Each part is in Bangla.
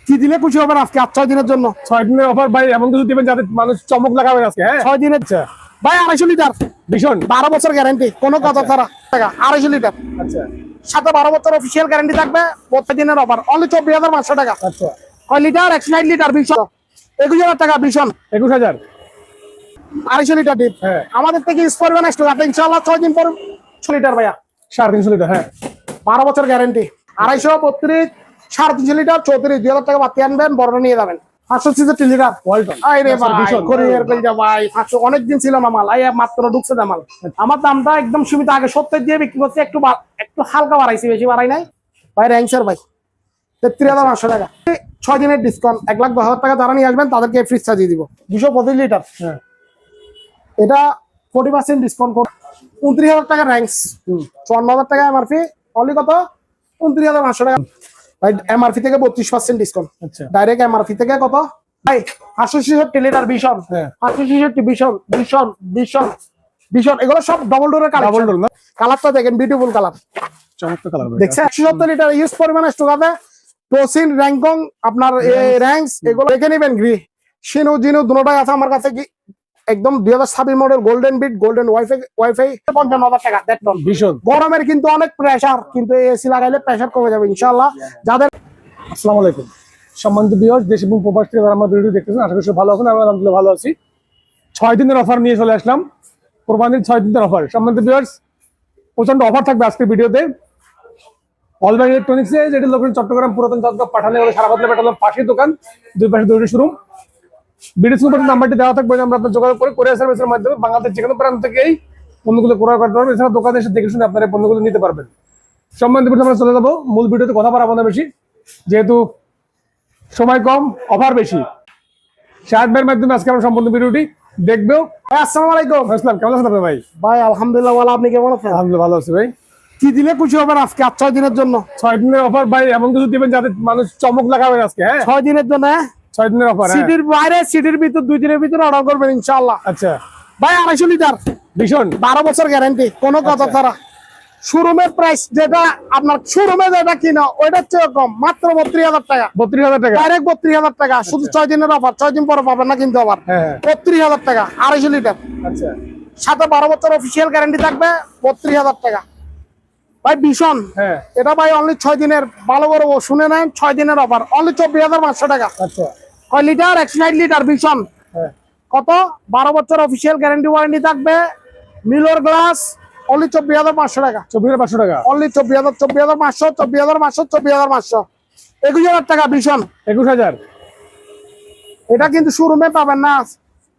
কি দিলে খুশি হবেন আজকে? আর 6 দিনের জন্য 6 দিনের অফার ভাই, এমন কিছু দিবেন যাতে মানুষ চমক লাগাবে আজকে। হ্যাঁ 6 দিনের ভাই 250 লিটার ভীষণ 12 বছর গ্যারান্টি, কোনো কথা ছাড়া টাকা 250 লিটার। আচ্ছা সাথে 12 বছর অফিসিয়াল গ্যারান্টি থাকবে। প্রত্যেক দিনের অফার অনলি 24,500 টাকা। আচ্ছা কয় লিটার? 160 লিটার ভীষণ 21,000 টাকা ভীষণ 21,000 250 লিটার ডিপ। হ্যাঁ আমাদের থেকে ইউজ করবেন ইনশাআল্লাহ 6 দিন পর 6 লিটার ভাইয়া 350 লিটার। হ্যাঁ 12 বছর গ্যারান্টি 250 32 350 লিটার 34 2000 টাকা বাতি আনবেন, বড়টা নিয়ে যাবেন। 500 সিসি 3 লিটার ওয়ালটন। আরে ভাই কোরিয়ার কইলা ভাই 500 অনেক দিন ছিল না মাল, মাত্র ঢুকছে না মাল। আমার দামটা একদম সীমিত, আগে 70 দিয়ে বিক্রি করছি, একটু হালকা বাড়াইছি, বেশি বাড়াই নাই ভাই। র্যাঙ্কসার ভাই 33,500 টাকা 6 দিনের ডিসকাউন্ট 1,10,000 টাকা যারা নিয়ে আসবেন তাদেরকে ফ্রিজ সাজিয়ে দিব 225 লিটার। হ্যাঁ এটা 40% ডিসকাউন্ট করে 29,000 টাকা র্যাঙ্কস, 54,000 টাকা এমআরপি, অনলি কত 29,500 টাকা ভাই। এমআরপি থেকে 32% ডিসকাউন্ট, আচ্ছা ডাইরেক্ট এমআরপি থেকে কত ভাই 866 লিটার ভীষণ। হ্যাঁ 866 ভীষণ ভীষণ ভীষণ ভীষণ, এগুলো সব ডবল ডোরের কালার। ডাবল ডোর না, কালারটা দেখেন, বিউটিফুল কালার, চমৎকার কালার ভাই। দেখছেন 170 লিটার ইউজ পরিমাণে স্টক আছে। টোসিন র্যাঙ্কং আপনার র্যাঙ্কস এগুলো দেখে নেবেন। শিনু জিনু দুটোটাই আছে আমার কাছে। কি একদম 2026 model golden bit golden WiFi 55,000 টাকা দেখুন ভীষণ। গরমের কিন্তু অনেক প্রেসার, কিন্তু এসি লাগাইলে প্রেসার কমে যাবে ইনশাআল্লাহ। যাদের আসসালামু আলাইকুম সম্মানিত ভিউয়ার্স, দেশ এবং প্রবাস থেকে যারা আমার ভিডিও দেখতেছেন, আশা করি সব ভালো আছেন। আমি আলহামদুলিল্লাহ ভালো আছি। 6 দিনের অফার নিয়ে চলে আসলাম, কোরবানির 6 দিনের অফার। সম্মানিত ভিউয়ার্স, প্রচন্ড অফার থাকবে আজকের ভিডিওতে। অলবাই ইলেকট্রনিক্স এ, যেটি লোকেশন চট্টগ্রাম পুরাতন চাঁদগাঁও পাঠালে সারা বদলে পেট্রোলের পাশের দোকান, দুই পাশে দুইটি শোরুম। ভিডিও স্ক্রিনে নাম্বারটি দেওয়া থাকবে, আমরা আপনার যোগাযোগ করে কুরিয়ার সার্ভিসের মাধ্যমে বাংলাদেশের যেকোনো প্রান্ত থেকেই পণ্যগুলো ক্রয় করতে পারবেন। এছাড়া দোকানে এসে দেখে শুনে আপনারা পণ্যগুলো নিতে পারবেন। সম্মানিত ভিডিও আমরা চলে যাবো মূল ভিডিওতে, কথা বাড়াবো না বেশি, যেহেতু সময় কম, অফার বেশি। শাহেদ ভাইয়ের মাধ্যমে আজকে আমরা সম্পূর্ণ ভিডিওটি দেখবো। আসসালামু আলাইকুম। আসসালাম, কেমন আছেন আপনি ভাই? ভাই আলহামদুলিল্লাহ ভালো, আপনি কেমন আছেন? আলহামদুলিল্লাহ ভালো আছি ভাই। কি দিলে খুশি হবেন আজকে? আর 6 দিনের জন্য 6 দিনের অফার ভাই, এমন কিছু দিবেন যাতে মানুষ চমক লাগাবে আজকে। হ্যাঁ 6 দিনের জন্য 6 দিনের অফার। সিটির বাইরে সিটির ভিতর 2 দিনের ভিতরে অর্ডার করবেন ইনশাআল্লাহ। আচ্ছা ভাই 250 লিটার ভীষণ 12 বছর গ্যারান্টি, কোনো কথা ছাড়া। শোরুমের প্রাইস যেটা আপনার শোরুমে যেটা কিনা ওইটার চেয়ে কম, মাত্র 32,000 টাকা। 32,000 টাকা ডাইরেক্ট 32,000 টাকা, শুধু 6 দিনের অফার, 6 দিন পরে পাবেন না কিন্তু আবার। হ্যাঁ 32,000 টাকা 250 লিটার, আচ্ছা সাথে 12 বছর অফিসিয়াল গ্যারান্টি থাকবে, 32,000 টাকা ভাই ভীষণ। হ্যাঁ এটা ভাই অনলি 6 দিনের, ভালো করে শুনে নেন, 6 দিনের অফার অনলি 24,500 টাকা। আচ্ছা কয় লিটার? 160 লিটার ভীষণ। হ্যাঁ কত? 12 বছর অফিসিয়াল গ্যারান্টি ওয়ারেন্টি থাকবে, মিলর গ্লাস, অনলি 24,500 টাকা। 24,500 টাকা অনলি 24,500 24,500 24,500 21,000 টাকা ভীষণ। 21,000 এটা কিন্তু শোরুমে পাবেন না,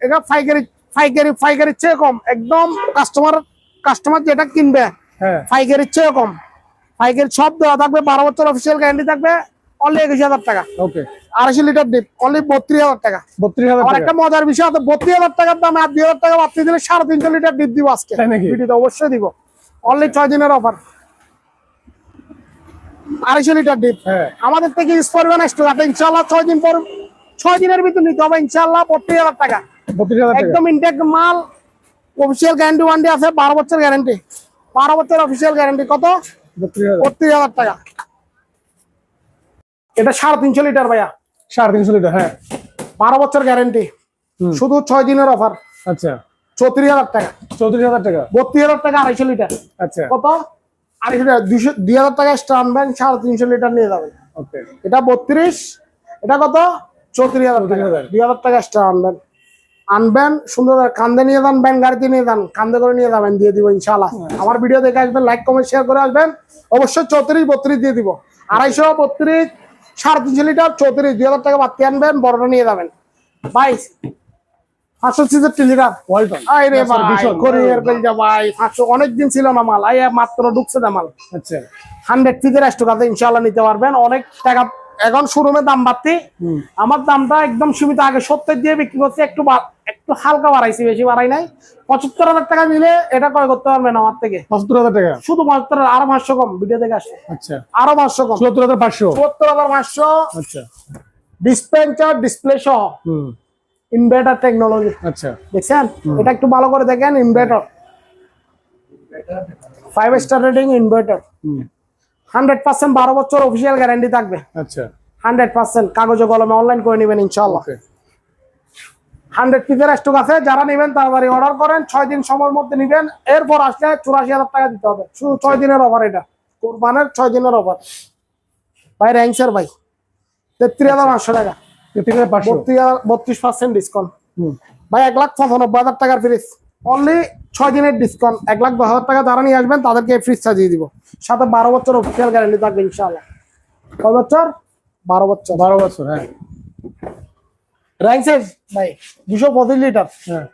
এটা পাইকারির চেয়ে কম একদম। কাস্টমার যেটা কিনবে হ্যাঁ পাইকারির চেয়ে কম, পাইকারি সব দেওয়া থাকবে, 12 বছর অফিসিয়াল গ্যারান্টি থাকবে, অনলি 21,000 টাকা। ওকে 250 লিটার ডিপ অনলি 32,000 টাকা। 32,000 আর টাকা। একটা মজার বিষয় আছে, 32,000 টাকার দামে আর 2,000 টাকা বাড়তি দিলে 350 লিটার ডিপ দিব আজকে। তাই নাকি? ভিডিওতে অবশ্যই দিব, অনলি 6 দিনের অফার 250 লিটার ডিপ। হ্যাঁ আমাদের থেকে ইউজ করবেন ইনশাআল্লাহ 6 দিন পর, 6 দিনের ভিতর নিতে হবে ইনশাআল্লাহ। 32,000 টাকা 32,000 টাকা একদম ইনটেক মাল, অফিসিয়াল গ্যারান্টি ওয়ারেন্টি আছে, 12 বছর গ্যারান্টি, 12 বছর অফিসিয়াল গ্যারান্টি। কত? 32,000 32,000 টাকা। এটা 350 লিটার ভাইয়া, 350 লিটার। হ্যাঁ 12 বছর গ্যারান্টি, শুধু 6 দিনের অফার, আচ্ছা 34,000 টাকা। 34,000 টাকা। 32,000 টাকা 250 লিটার। আচ্ছা কত? 250 লিটার, 2,000 টাকা এক্সট্রা আনবেন, 350 লিটার নিয়ে যাবেন। ওকে এটা 32, এটা কত? 34,000 টাকা। 2,000 টাকা এক্সট্রা আনবেন সুন্দর কান্দে নিয়ে যান, ব্যান গাড়িতে নিয়ে যান, কান্দে করে নিয়ে যাবেন, দিয়ে দিব ইনশাআল্লাহ। আমার ভিডিও দেখে আসবেন, লাইক কমেন্ট শেয়ার করে আসবেন, অবশ্যই 34 32 দিয়ে দিব। 250 32 350 লিটার 34, 2,000 টাকা বাড়তি আনবেন, বড়টা নিয়ে যাবেন। 22 500 সিসি 3 লিটার ওয়ালটন। আরে ভাই কোরিয়ার কইলা ভাই 500 অনেক দিন ছিল না মাল, মাত্র ঢুকছে না মাল। আচ্ছা 100 পিসের স্টক ইনশাআল্লাহ নিতে পারবেন। অনেক টাকা এখন শোরুমে দাম বাড়তি, আমার দামটা একদম সীমিত, আগে 70 দিয়ে বিক্রি করছি, একটু হালকা বাড়াইছি, বেশি বাড়াই নাই। 75,000 টাকা নিলে এটা ক্রয় করতে পারবেন আমার থেকে। 75,000 টাকা শুধু 75, আরো 500 কম, ভিডিও দেখে আসে আচ্ছা আরো 500 কম, 74,500 74,500। আচ্ছা ডিসপেন্সার ডিসপ্লে সহ ইনভার্টার টেকনোলজি, আচ্ছা দেখছেন? এটা একটু ভালো করে দেখেন, ইনভার্টার 5 স্টার রেটিং ইনভার্টার, 100% 12 বছর অফিসিয়াল গ্যারান্টি থাকবে। আচ্ছা 100% কাগজে কলমে অনলাইন করে নেবেন ইনশাআল্লাহ। ওকে 100 পিসের স্টক আছে, যারা নেবেন তাড়াতাড়ি অর্ডার করেন, 6 দিন সময়ের মধ্যে নেবেন, এরপর আসলে 84,000 টাকা দিতে হবে, শুধু 6 দিনের অফার, এটা কোরবানের 6 দিনের অফার ভাই। র্যাঙ্কসের ভাই 33,500 টাকা, 33,500 32% ডিসকাউন্ট হুম ভাই। 1,95,000 টাকার ফ্রিজ, অনলি 6 দিনের ডিসকাউন্ট, 1,10,000 টাকা যারা নিয়ে আসবেন তাদেরকে ফ্রিজ সাজিয়ে দিব, সাথে 12 বছর অফিসিয়াল গ্যারান্টি থাকবে ইনশাআল্লাহ। কয় বছর? 12 বছর। 12 বছর হ্যাঁ র্যাঙ্কসের ভাই 225 লিটার, হ্যাঁ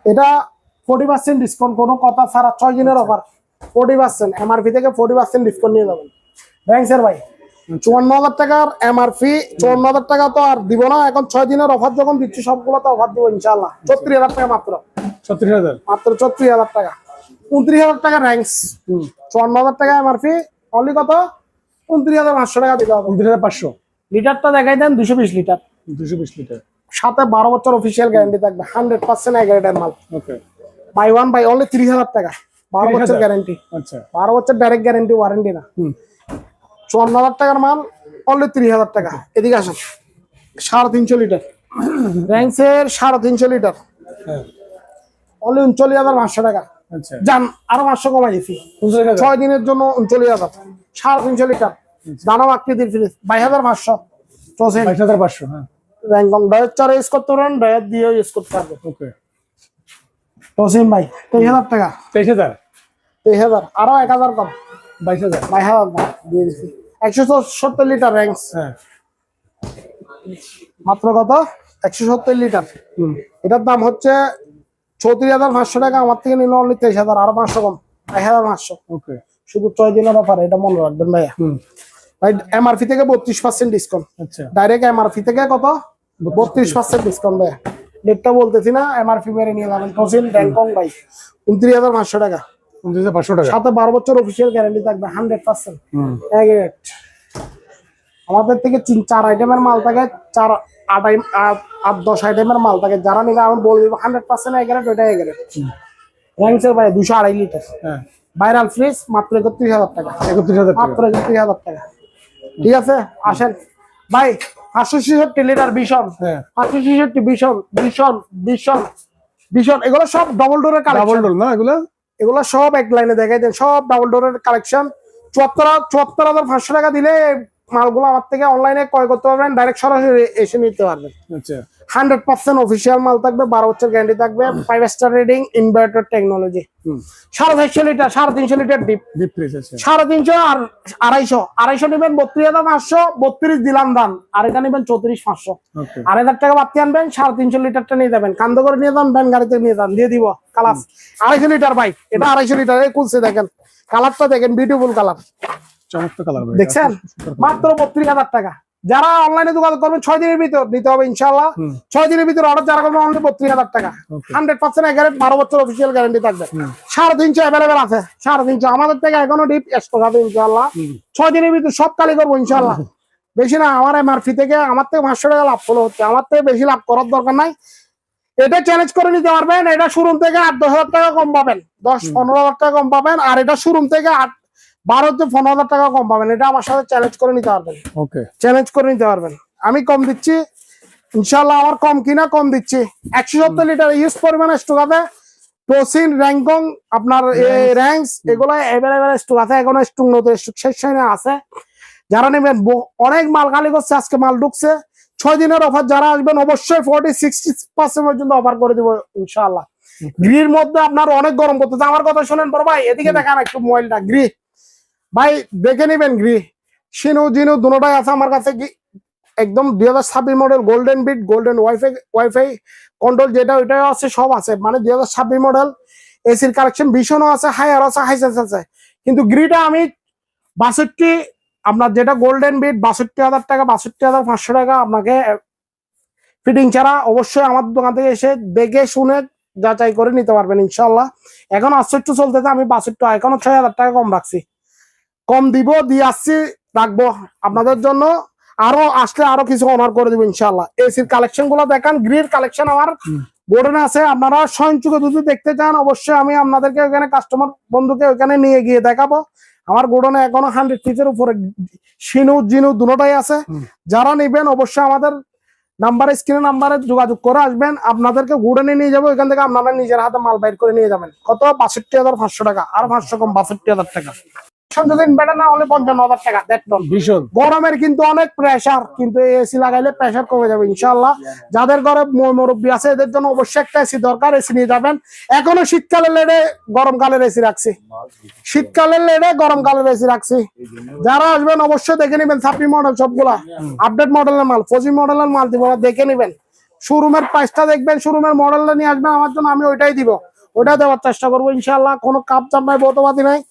এটা 40% ডিসকাউন্ট, কোনো কথা ছাড়া 6 দিনের অফার, 40% এমআরপি থেকে 40% ডিসকাউন্ট নিয়ে যাবেন। র্যাঙ্কসের ভাই 54,000 টাকার এমআরপি, 54,000 টাকা তো আর দিব না, এখন 6 দিনের অফার যখন দিচ্ছি সবগুলো তো অফার দিব ইনশাআল্লাহ। 34,000 টাকা মাত্র, 36,000 মাত্র 34,000 টাকা, 29,000 টাকা র্যাঙ্কস, 54,000 টাকা এমআরপি, অনলি কত? 29,500 টাকা দিতে হবে। 29,500 লিটারটা দেখাই দেন, 220 লিটার, 220 লিটার সাথে 12 বছর অফিসিয়াল গ্যারান্টি থাকবে, 100% এগ্রেডের মাল। Okay buy one buy only 30,000 টাকা, 12 বছর 30,000 গ্যারান্টি, আচ্ছা 12 বছর ডাইরেক্ট গ্যারান্টি, ওয়ারেন্টি না। হুম 54,000 টাকার মাল, অনলি 30,000 টাকা। এদিকে আসেন, 350 লিটার র্যাঙ্কসের, 350 লিটার, হ্যাঁ অনলি 39,500 টাকা। আচ্ছা যান আরো 500 কমাই দিচ্ছি, 39,000 6 দিনের জন্য 39,000, 350 লিটার, দানব আকৃতির ফ্রিজ, 22,500 চলছে। 22,500 হ্যাঁ র্যাঙ্কং ডায়েট চারা ইউজ করতে পারেন, ডায়েট দিয়েও ইউজ করতে পারবেন। ওকে তসিম ভাই 23,000 টাকা, 23,000 23,000, আরো 1,000 কম, 22,000 22,000 দাম দিয়ে দিচ্ছি। 170 লিটার র্যাঙ্কস, হ্যাঁ মাত্র কত? 170 লিটার, হুম এটার দাম হচ্ছে 34,500 টাকা, আমার থেকে নিল অনলি 23,000, আরো 500 কম, 1,500, ওকে শুধু 6 দিনের অফার, এটা মনে রাখবেন ভাইয়া। হুম ভাই এমআরপি থেকে 32% ডিসকাউন্ট, আচ্ছা ডাইরেক্ট এমআরপি থেকে কত? 32% ডিসকাউন্ট ভাইয়া। ডেটটা বলতেছি না, এমআরপি মেরে নিয়ে যাবেন। তসিল র্যাঙ্কং ভাই 29,500 টাকা, 29,500 টাকা সাথে 12 বছর অফিসিয়াল গ্যারান্টি থাকবে, 100% হুম এগ্রেড। আমাদের থেকে 4 আইটেমের মাল থাকে, 8-10 আইটেমের মাল থাকে, যারা নিবে আমি বলে দিব 100% এগ্রেড, ওইটা এগ্রেড। র্যাঙ্কসের ভাই 202 লিটার হ্যাঁ ভাইরাল ফ্রিজ, মাত্র 31,000 টাকা, 31,000 টাকা মাত্র 31,000 টাকা। ঠিক আছে, আসেন ভাই। 566 লিটার ভীষণ, হ্যাঁ 566 ভীষণ, ভীষণ ভীষণ ভীষণ, এগুলো সব ডবল ডোরের ডাবল কালেকশন, ডোর না এগুলা এগুলো সব এক লাইনে দেখাই দেন, সব ডাবল ডোরের কালেকশন। 74,500 টাকা দিলে এই মালগুলো আমার থেকে অনলাইনে ক্রয় করতে পারবেন, ডাইরেক্ট সরাসরি এসে নিতে পারবেন। আচ্ছা 100% অফিসিয়াল মাল থাকবে, 12 বছর গ্যারান্টি থাকবে, 5 স্টার রেটিং, ইনভার্টার টেকনোলজি। হুম 450 litre, 350 litre deep, deep fridge আছে 350 আর 250 নেবেন, 32,500, 32 দিলাম দাম, আর এটা নেবেন 34,500, ওকে 2,500 টাকা বাড়তি আনবেন, 350 লিটারটা নিয়ে যাবেন, কান্দ করে নিয়ে যান, ভ্যান গাড়িতে নিয়ে যান, দিয়ে দিব কালাস। 250 লিটার বাইক, এটা 250 লিটার, এই খুলছে দেখেন, কালারটা দেখেন, বিউটিফুল কালার, চমৎকার কালার ভাই দেখছেন? মাত্র 32,000 টাকা। যারা অনলাইনে দোকান করবেন 6 দিনের ভিতর নিতে হবে ইনশাআল্লাহ, 6 দিনের ভিতর অর্ডার যারা করবেন অনলি 32,000 টাকা, 100% এগ্যারেন্টি, 12 বছর অফিসিয়াল গ্যারান্টি থাকবে। 350 অ্যাভেলেবেল আছে, 350 আমাদের থেকে এখনো ডিপ স্টক আছে ইনশাআল্লাহ। 6 দিনের ভিতর সব কালি করবো ইনশাআল্লাহ, বেশি না। আমার এমআরপি থেকে আমার থেকে 500 টাকা লাভ ফলো হচ্ছে, আমার থেকে বেশি লাভ করার দরকার নাই। এটা চ্যালেঞ্জ করে নিতে পারবেন, এটা শোরুম থেকে 8-10,000 টাকা কম পাবেন, 10-15,000 টাকা কম পাবেন, আর এটা শোরুম থেকে 12-15,000 টাকা কম পাবেন। এটা আমার সাথে চ্যালেঞ্জ করে নিতে পারবেন, ওকে চ্যালেঞ্জ করে নিতে পারবেন। আমি কম দিচ্ছি ইনশাআল্লাহ, আমার কম কিনা কম দিচ্ছি। 170 লিটার ইউজ পরিমাণে স্টক আছে, টোসিন, র্যাঙ্কং, আপনার র্যাঙ্কস, এগুলো অ্যাভেলেবেল স্টক আছে, এখনো স্টক নতুন স্টক শেষ হয় না, আছে। যারা নেবেন, অনেক মাল খালি করছে, আজকে মাল ঢুকছে। 6 দিনের অফার, যারা আসবেন অবশ্যই 40-60% পর্যন্ত অফার করে দিব ইনশাআল্লাহ। গ্রির মধ্যে আপনার অনেক গরম করতেছে, আমার কথা শোনেন বড় ভাই, এদিকে দেখান একটু মোবাইলটা। গ্রি ভাই দেখে নিবেন, গ্রি শিনু জিনু দুটোটাই আছে আমার কাছে, একদম 2026 model, golden bit, golden WiFi control, যেটা ওইটাই আছে, সব আছে, মানে 2026 মডেল। এসির কালেকশন ভীষণও আছে, হায়ার আছে, হাইসেন্স আছে। কিন্তু গ্রিটা আমি 62, আপনার যেটা গোল্ডেন বিট 62,000 টাকা, 62,500 টাকা আপনাকে ফিটিং ছাড়া। অবশ্যই আমার দোকান থেকে এসে দেখে শুনে যাচাই করে নিতে পারবেন ইনশাআল্লাহ। এখন 68 চলতেছে, আমি 62, এখনো 6,000 টাকা কম রাখছি, কম দিব, দিয়ে আসছি, রাখবো আপনাদের জন্য। আরো আসলে আরো কিছু অনার করে দিব ইনশাআল্লাহ। এসির কালেকশন গুলো দেখান, গ্রির কালেকশন আমার বোর্ডে আছে, আপনারা স্বয়ংচুকে যদি দেখতে চান অবশ্যই আমি আপনাদেরকে ওখানে কাস্টমার বন্ধুকে ওখানে নিয়ে গিয়ে দেখাবো, আমার গোডনে এখনো 100 পিসের উপরে শিনু জিনু দুটোটাই আছে। যারা নেবেন অবশ্যই আমাদের নাম্বারে, স্ক্রিনে নাম্বারে যোগাযোগ করে আসবেন। আপনাদেরকে গোডনে নিয়ে যাবো, এখান থেকে আপনারা নিজের হাতে মাল বাইর করে নিয়ে যাবেন। কত? 62,500 টাকা, আর 500 কম, 62,000 টাকা। যদি ইনভার্টার না হলে 55,000 টাকা। দেখুন ভীষণ গরমের কিন্তু অনেক প্রেসার, কিন্তু এসি লাগাইলে প্রেসার কমে যাবে ইনশাআল্লাহ। যাদের ঘরে মুরব্বী আছে এদের জন্য অবশ্যই একটা এসি দরকার, এসি নিয়ে যাবেন। এখনো শীতকালের লেডে গরমকালের এসি রাখছি, শীতকালের লেডে গরমকালের এসি রাখছি। যারা আসবেন অবশ্যই দেখে নেবেন ছাপি মডেল সবগুলা আপডেট মডেলের মাল, 25 মডেলের মাল দিব, দেখে নেবেন। শোরুমের প্রাইসটা দেখবেন, শোরুমের মডেলটা নিয়ে আসবেন আমার জন্য, আমি ওইটাই দিব, ওইটা দেওয়ার চেষ্টা করবো ইনশাআল্লাহ। কোনো কাপ চাপ নাই, বতবাদি নাই।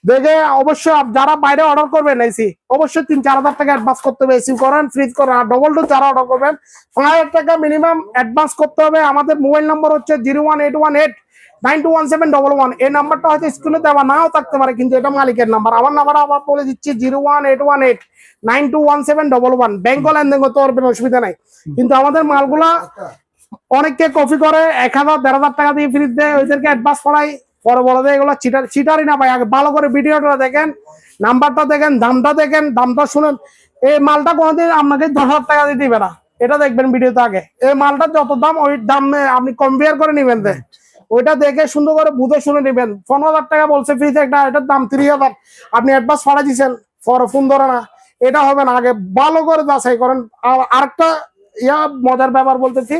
দেখে অবশ্যই যারা বাইরে অর্ডার করবেন এসি, অবশ্যই 3-4 হাজার টাকা অ্যাডভান্স করতে হবে। এসি করেন, ফ্রিজ করেন, আর ডবল ডোর যারা অর্ডার করবেন 5,000 টাকা মিনিমাম অ্যাডভান্স করতে হবে। আমাদের মোবাইল নম্বর হচ্ছে 01818921711। এই নাম্বারটা হয়তো স্ক্রিনে দেওয়া নাও থাকতে পারে, কিন্তু এটা মালিকের নাম্বার। আমার নাম্বার আবার বলে দিচ্ছি 01818921711। ব্যাংক লেনদেন করতে পারবেন, অসুবিধা নাই। কিন্তু আমাদের মালগুলা অনেককে কপি করে 1,000-1,500 টাকা দিয়ে ফ্রিজ দেয়, ওইদেরকে অ্যাডভান্স করাই, পরে বলে দেয় এগুলো চিটারি না ভাই। আগে ভালো করে ভিডিওটা দেখেন, নাম্বারটা দেখেন, দামটা দেখেন, দামটা শুনেন। এই মালটা কোনোদিন আপনাকে 10,000 টাকা দিয়ে দিবে না, এটা দেখবেন ভিডিওতে আগে। এই মালটা যত দাম ওই দামে আপনি কম্পেয়ার করে নিবেন, ওইটা দেখে সুন্দর করে বুঝে শুনে নিবেন। 15,000 টাকা বলছে ফ্রিজ একটা, এটার দাম 30,000, আপনি অ্যাডভান্স পাঠা দিচ্ছেন, পরে ফোন ধরে না, এটা হবে না। আগে ভালো করে যাচাই করেন। আর আরেকটা মজার ব্যাপার বলতেছি,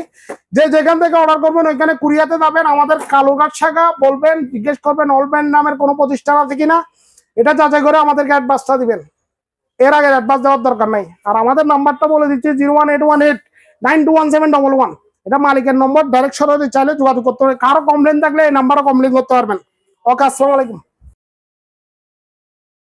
যে যেখান থেকে অর্ডার করবেন ওইখানে কুরিয়াতে যাবেন, আমাদের কালুঘাট শাখা বলবেন, জিজ্ঞেস করবেন অলব্যান্ড নামের কোনো প্রতিষ্ঠান আছে কিনা, এটা যাচাই করে আমাদেরকে অ্যাডভান্সটা দিবেন। এর আগে অ্যাডভান্স দেওয়ার দরকার নাই। আর আমাদের নাম্বারটা বলে দিচ্ছি 01818921711। এটা মালিকের নম্বর, ডাইরেক্ট সরাসরি চাইলে যোগাযোগ করতে হবে। কারো কমপ্লেন থাকলে এই নাম্বারে কমপ্লেন করতে পারবেন। ওকে, আসসালামু আলাইকুম।